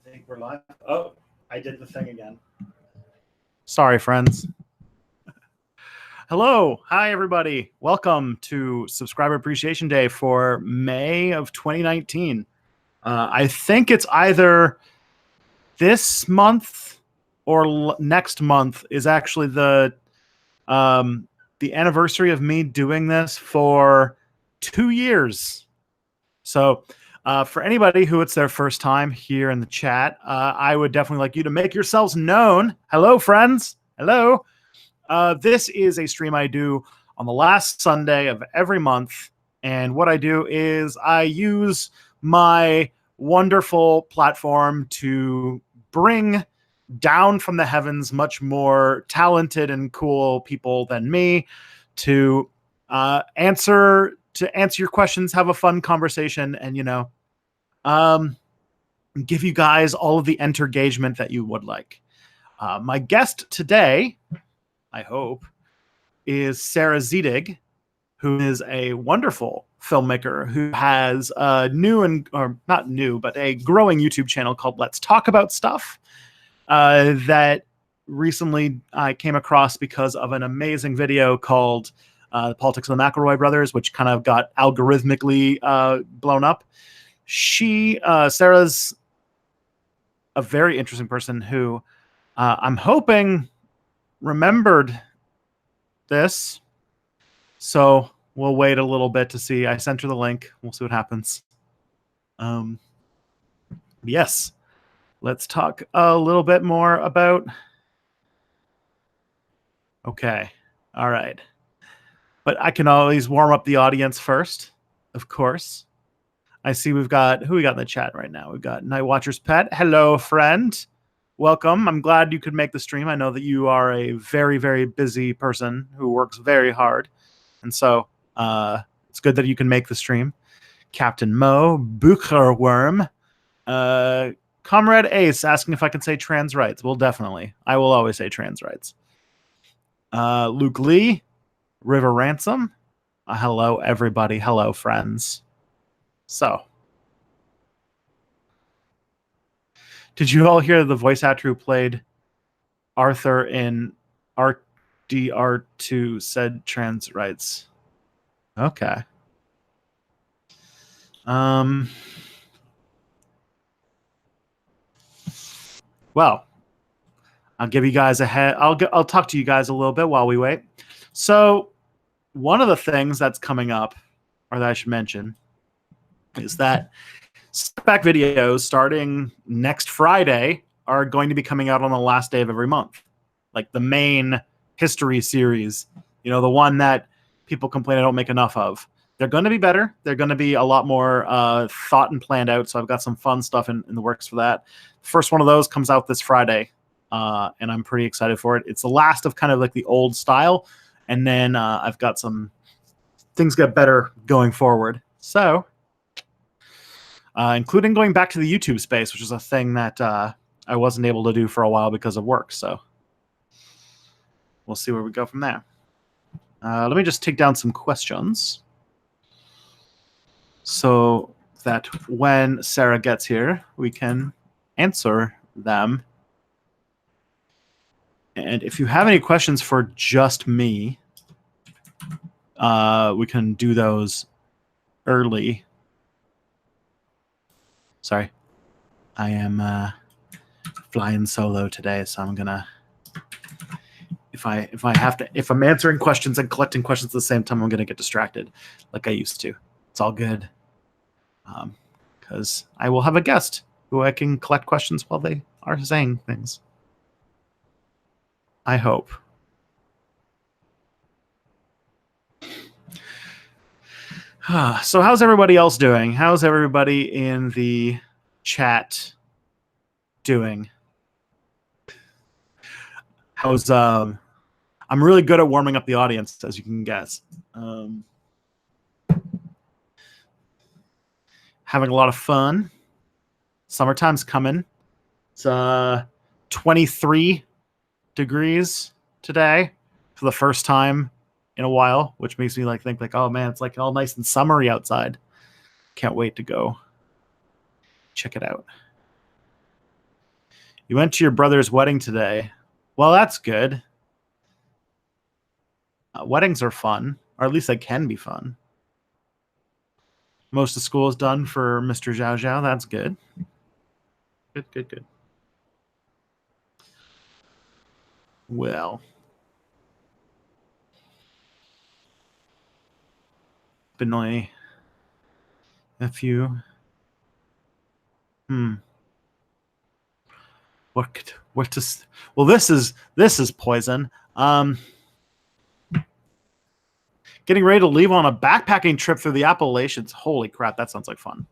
think we're live. Oh, I did the thing again. Sorry, friends. Hello. Hi, everybody. Welcome to Subscriber Appreciation Day for May of 2019. I think it's either this month or next month is actually the anniversary of me doing this for 2 years. So for anybody who it's their first time here in the chat, I would definitely like you to make yourselves known. Hello, friends. Hello. This is a stream I do on the last Sunday of every month. And what I do is I use my wonderful platform to bring down from the heavens much more talented and cool people than me to answer your questions, have a fun conversation, and give you guys all of the engagement that you would like. My guest today, I hope, is Sarah Zedig, who is a wonderful filmmaker who has a not new, but a growing YouTube channel called Let's Talk About Stuff that recently I came across because of an amazing video called The Politics of the McElroy Brothers, which kind of got algorithmically blown up. Sarah's a very interesting person who I'm hoping remembered this. So we'll wait a little bit to see. I sent her the link. We'll see what happens. Yes. Let's talk a little bit more about... Okay. All right. But I can always warm up the audience first, of course. I see who we got in the chat right now. We've got Night Watcher's Pet. Hello, friend. Welcome. I'm glad you could make the stream. I know that you are a very, very busy person who works very hard. And so it's good that you can make the stream. Captain Mo, Bucherworm, Comrade Ace asking if I can say trans rights. Well, definitely. I will always say trans rights. Luke Lee, River Ransom. Hello, everybody. Hello, friends. So, did you all hear the voice actor who played Arthur in RDR2 said trans rights? Okay. Well, I'll give you guys a head. I'll talk to you guys a little bit while we wait. So, one of the things that's coming up, or that I should mention, is that Step Back videos starting next Friday are going to be coming out on the last day of every month. Like the main history series, the one that people complain I don't make enough of. They're going to be better. They're going to be a lot more thought and planned out. So I've got some fun stuff in the works for that. The first one of those comes out this Friday, and I'm pretty excited for it. It's the last of kind of like the old style, and then I've got some things get better going forward. So, including going back to the YouTube space, which is a thing that I wasn't able to do for a while because of work. So we'll see where we go from there. Let me just take down some questions so that when Sarah gets here, we can answer them. And if you have any questions for just me, we can do those early. Sorry, I am flying solo today, so I'm gonna. If I'm answering questions and collecting questions at the same time, I'm gonna get distracted, like I used to. It's all good, because I will have a guest who I can collect questions while they are saying things. I hope. So how's everybody else doing? How's everybody in the chat doing? How's I'm really good at warming up the audience, as you can guess. Having a lot of fun. Summertime's coming. It's 23 degrees today for the first time in a while, which makes me think oh man, it's like all nice and summery outside. Can't wait to go check it out. You went to your brother's wedding today. Well, that's good. Weddings are fun, or at least they can be fun. Most of school is done for Mr. Zhao Zhao. That's good. Good. Well, Benoy, a few. What is? Well, this is poison. Getting ready to leave on a backpacking trip through the Appalachians. Holy crap, that sounds like fun.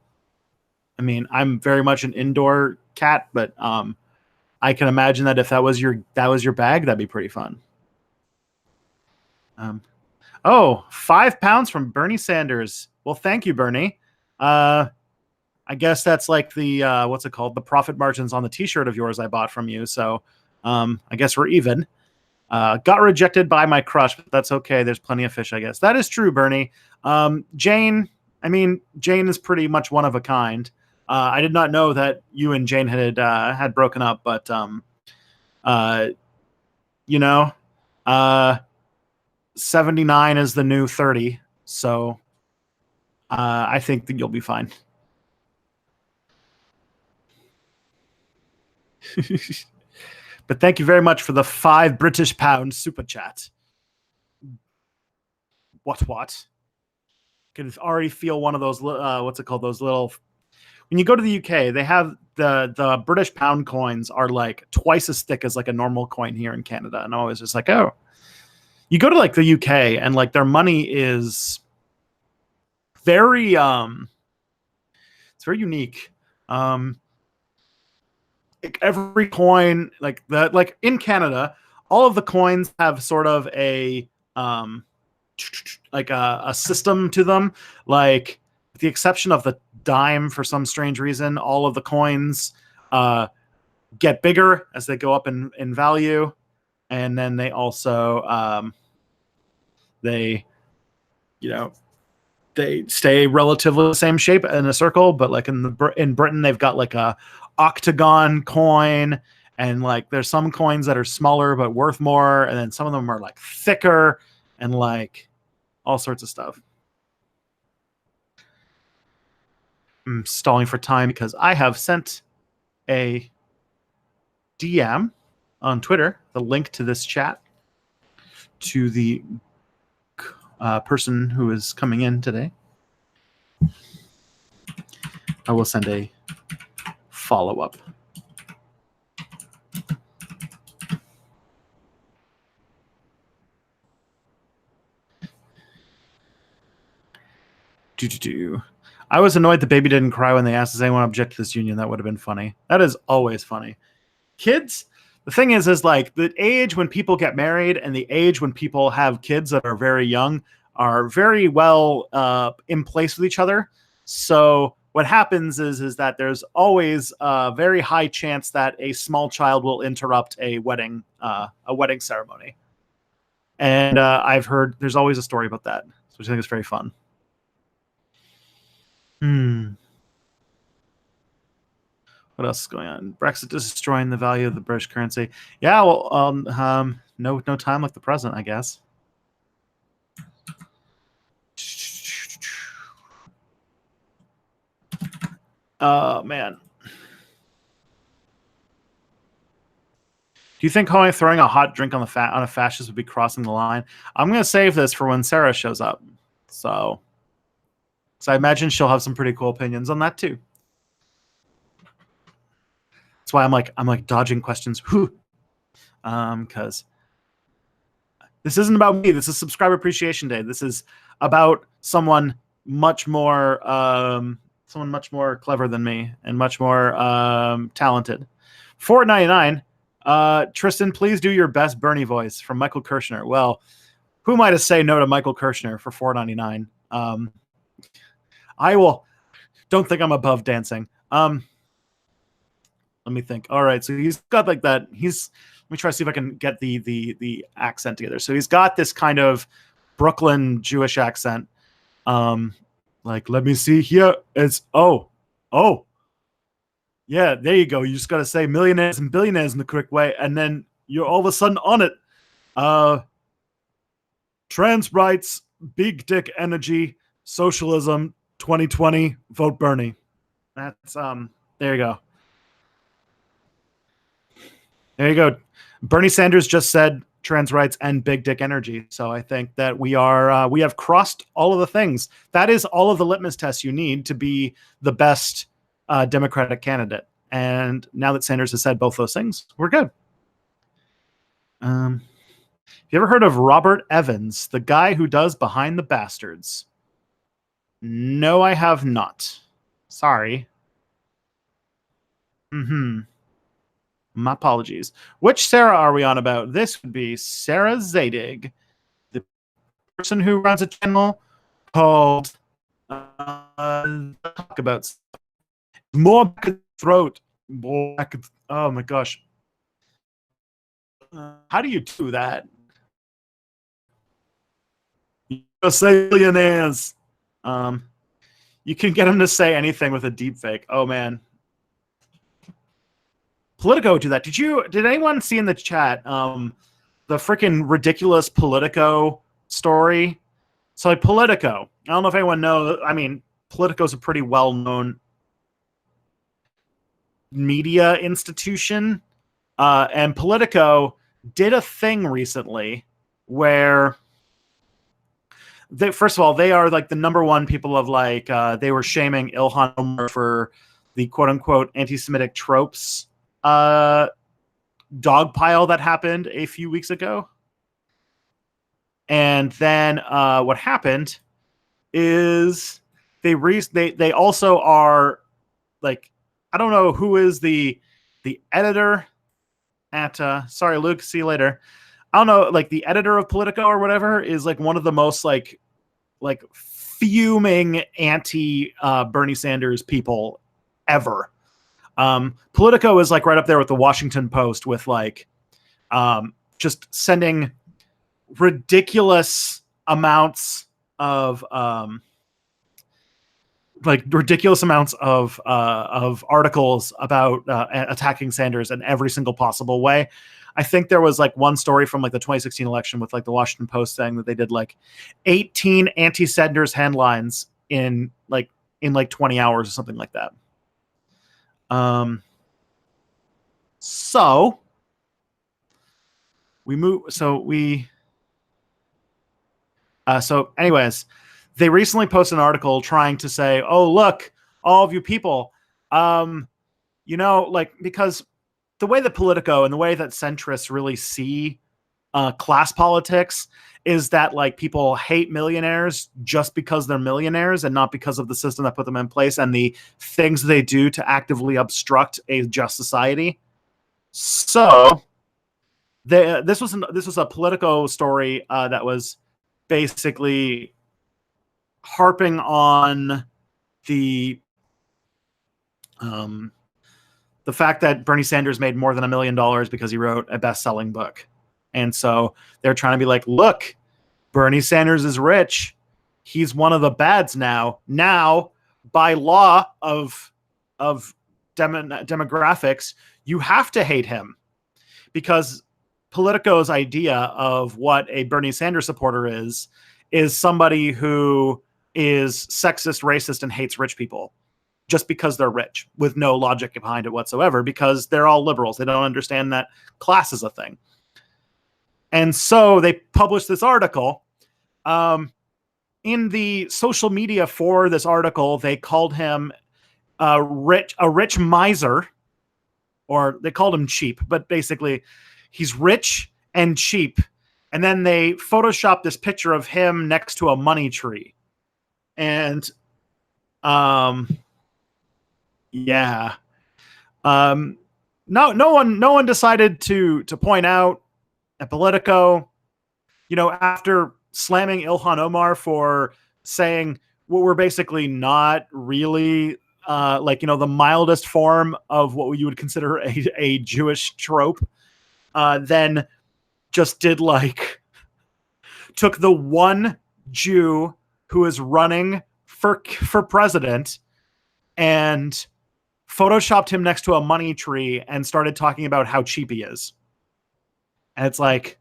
I mean, I'm very much an indoor cat, but I can imagine that if that was your bag, that'd be pretty fun. 5 pounds from Bernie Sanders. Well, thank you, Bernie. I guess that's like the what's it called? The profit margins on the T-shirt of yours I bought from you. So I guess we're even. Got rejected by my crush, but that's okay. There's plenty of fish, I guess. That is true, Bernie. Jane is pretty much one of a kind. I did not know that you and Jane had broken up, but 79 is the new 30, so I think that you'll be fine. But thank you very much for the 5 British pound super chat. What? I can already feel one of those. What's it called? Those little. When you go to the UK, they have the British pound coins are like twice as thick as like a normal coin here in Canada, and I'm always just like, oh. You go to like the UK and like their money is very it's very unique. Like every coin like that, like in Canada, all of the coins have sort of a like a system to them. Like with the exception of the dime, for some strange reason, all of the coins get bigger as they go up in value, and then they also they stay relatively the same shape in a circle, but like in Britain they've got like a octagon coin, and like there's some coins that are smaller but worth more, and then some of them are like thicker and like all sorts of stuff. I'm stalling for time because I have sent a DM on Twitter, the link to this chat, to the person who is coming in today. I will send a follow-up. I was annoyed the baby didn't cry when they asked, does anyone object to this union? That would have been funny. That is always funny. Kids, the thing is like the age when people get married and the age when people have kids that are very young are very well in place with each other. So what happens is that there's always a very high chance that a small child will interrupt a wedding ceremony. And I've heard there's always a story about that, which I think is very fun. What else is going on? Brexit is destroying the value of the British currency. Yeah, well, no time like the present, I guess. Man. Do you think throwing a hot drink on a fascist would be crossing the line? I'm going to save this for when Sarah shows up. So I imagine she'll have some pretty cool opinions on that too. That's why I'm like dodging questions. Because this isn't about me. This is Subscriber Appreciation Day. This is about someone much more clever than me and much more talented. $4.99. Tristan, please do your best Bernie voice from Michael Kirshner. Well, who am I to say no to Michael Kirshner for $4.99? I will. Don't think I'm above dancing. Let me think. All right, so he's got like that. Let me try to see if I can get the accent together. So he's got this kind of Brooklyn Jewish accent. Like, let me see here. It's oh. Yeah, there you go. You just got to say millionaires and billionaires in the correct way, and then you're all of a sudden on it. Trans rights, big dick energy, socialism, 2020, vote Bernie. That's there you go. There you go. Bernie Sanders just said trans rights and big dick energy. So I think that we have crossed all of the things. That is all of the litmus tests you need to be the best Democratic candidate. And now that Sanders has said both those things, we're good. Have you ever heard of Robert Evans, the guy who does Behind the Bastards? No, I have not. Sorry. My apologies. Which Sarah are we on about? This would be Sarah Zadig, the person who runs a channel called Talk About More Back of the Throat. Oh my gosh. How do you do that? Say billionaires. You can get him to say anything with a deep fake. Oh man. Politico do that. Did anyone see in the chat the freaking ridiculous Politico story? So like Politico, I don't know if anyone knows. I mean, Politico's a pretty well-known media institution, and Politico did a thing recently where first of all, they are like the number one people of like they were shaming Ilhan Omar for the quote-unquote anti-Semitic tropes dog pile that happened a few weeks ago. And then what happened is they also are like, I don't know who is the editor at sorry Luke, see you later. I don't know, like the editor of Politico or whatever is like one of the most like fuming anti Bernie Sanders people ever. Politico is like right up there with the Washington Post with like just sending ridiculous amounts of articles about attacking Sanders in every single possible way. I think there was like one story from like the 2016 election with like the Washington Post saying that they did like 18 anti-Sanders headlines in 20 hours or something like that. So anyways, they recently posted an article trying to say, oh, look, all of you people, because the way that Politico and the way that centrists really see class politics is that like people hate millionaires just because they're millionaires and not because of the system that put them in place and the things they do to actively obstruct a just society. So this was a Politico story that was basically harping on the fact that Bernie Sanders made more than $1 million because he wrote a best-selling book. And so they're trying to be like, look, Bernie Sanders is rich. He's one of the bads now. Now, by law of demographics, you have to hate him because Politico's idea of what a Bernie Sanders supporter is somebody who is sexist, racist, and hates rich people just because they're rich with no logic behind it whatsoever because they're all liberals. They don't understand that class is a thing. And so they published this article. In the social media for this article, they called him a rich miser, or they called him cheap, but basically he's rich and cheap. And then they photoshopped this picture of him next to a money tree. And yeah. No one decided to point out at Politico, after slamming Ilhan Omar for saying what were basically not really the mildest form of what you would consider a Jewish trope, then just took the one Jew who is running for president and photoshopped him next to a money tree and started talking about how cheap he is. And it's like,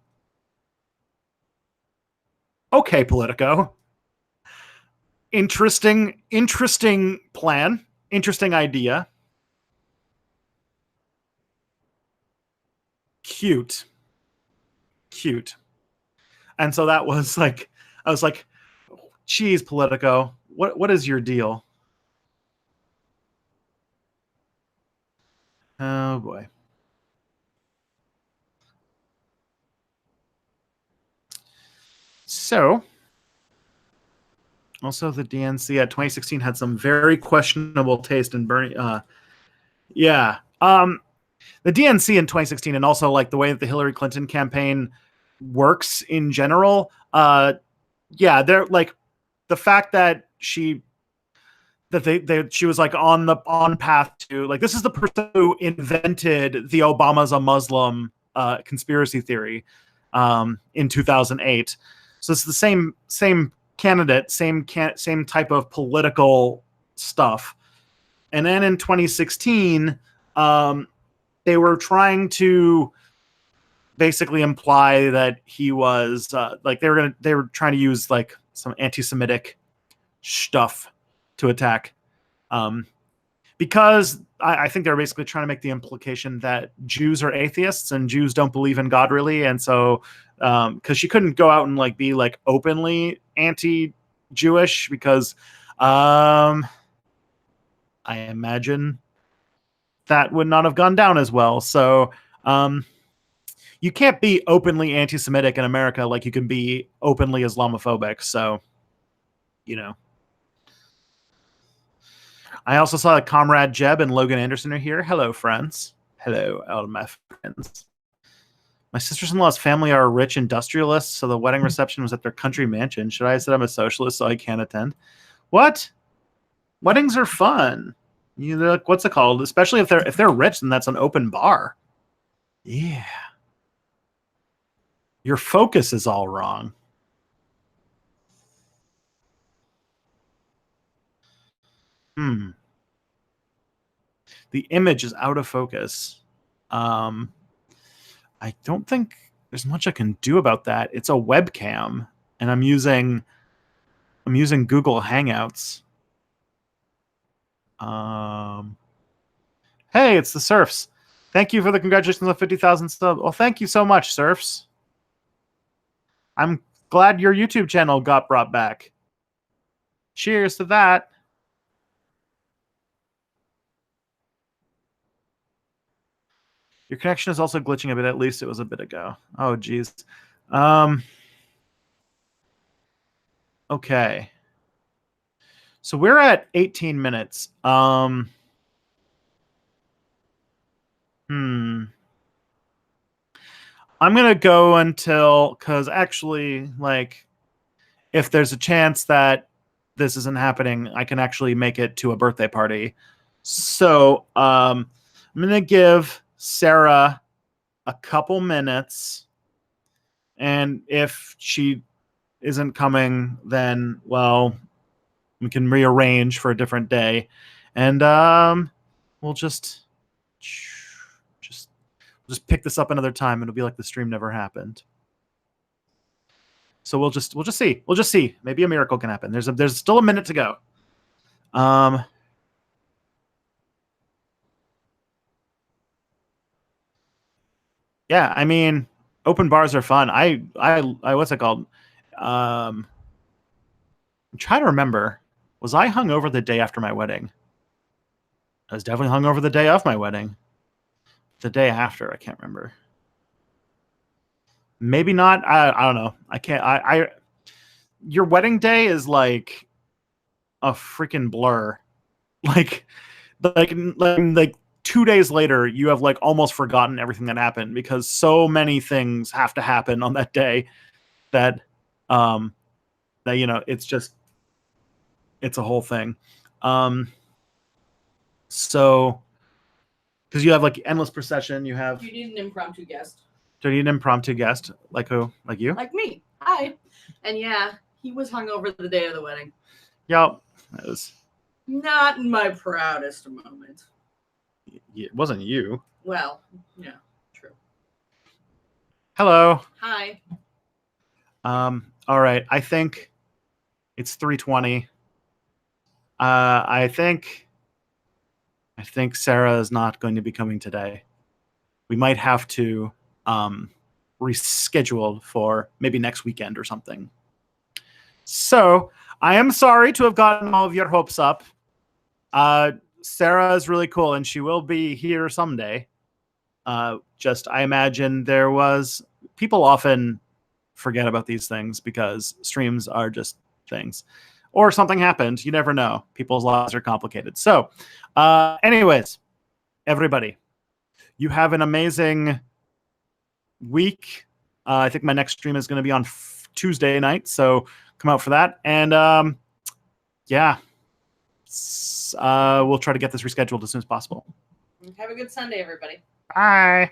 okay, Politico. Interesting plan. Interesting idea. Cute. And so that was like, I was like, geez, Politico, what is your deal? Oh boy. So, also the DNC at 2016 had some very questionable taste in Bernie. Yeah. The DNC in 2016, and also like the way that the Hillary Clinton campaign works in general. Yeah, they're like the fact that she was like on path to, like, this is the person who invented the Obama's a Muslim conspiracy theory in 2008. So it's the same candidate, same type of political stuff. And then in 2016, they were trying to basically imply that he was like they were trying to use like some anti-Semitic stuff to attack, because I think they're basically trying to make the implication that Jews are atheists and Jews don't believe in God really, and so because she couldn't go out and like be like openly anti-Jewish because I imagine that would not have gone down as well. So you can't be openly anti-Semitic in America like you can be openly Islamophobic. So, you know. I also saw that Comrade Jeb and Logan Anderson are here. Hello, friends. Hello, all of my friends. My sisters-in-law's family are rich industrialists, so the wedding reception was at their country mansion. Should I have said I'm a socialist so I can't attend? What? Weddings are fun. You know, like, what's it called? Especially if they're rich, then that's an open bar. Yeah. Your focus is all wrong. The image is out of focus. I don't think there's much I can do about that. It's a webcam, and I'm using Google Hangouts. Hey, it's the Surfs. Thank you for the congratulations on 50,000 subs. Well, thank you so much, Surfs. I'm glad your YouTube channel got brought back. Cheers to that. Your connection is also glitching a bit. At least it was a bit ago. Oh, geez. Okay. So we're at 18 minutes. I'm going to go until, because actually, like, if there's a chance that this isn't happening, I can actually make it to a birthday party. So I'm going to give Sarah a couple minutes. And if she isn't coming, then, well, we can rearrange for a different day. And we'll just pick this up another time. It'll be like the stream never happened. So we'll just see. We'll just see. Maybe a miracle can happen. There's still a minute to go. Yeah, I mean, open bars are fun. I what's it called? I'm trying to remember. Was I hungover the day after my wedding? I was definitely hungover the day of my wedding. The day after, I can't remember. Maybe not. I don't know. I can't. Your wedding day is like a freaking blur. Like 2 days later, you have like almost forgotten everything that happened because so many things have to happen on that day that you know, it's a whole thing. So because you have like endless procession, you need an impromptu guest. Do you need an impromptu guest? Like who? Like you? Like me. Hi. And yeah, he was hungover the day of the wedding. Yep. That was not my proudest moment. It wasn't you. Well, yeah, true. Hello. Hi. All right. I think it's 3:20. I think Sarah is not going to be coming today. We might have to reschedule for maybe next weekend or something. So I am sorry to have gotten all of your hopes up. Sarah is really cool, and she will be here someday. I imagine people often forget about these things because streams are just things. Or something happened. You never know. People's lives are complicated. So, anyways, everybody, you have an amazing week. I think my next stream is going to be on Tuesday night. So come out for that. And yeah, we'll try to get this rescheduled as soon as possible. Have a good Sunday, everybody. Bye.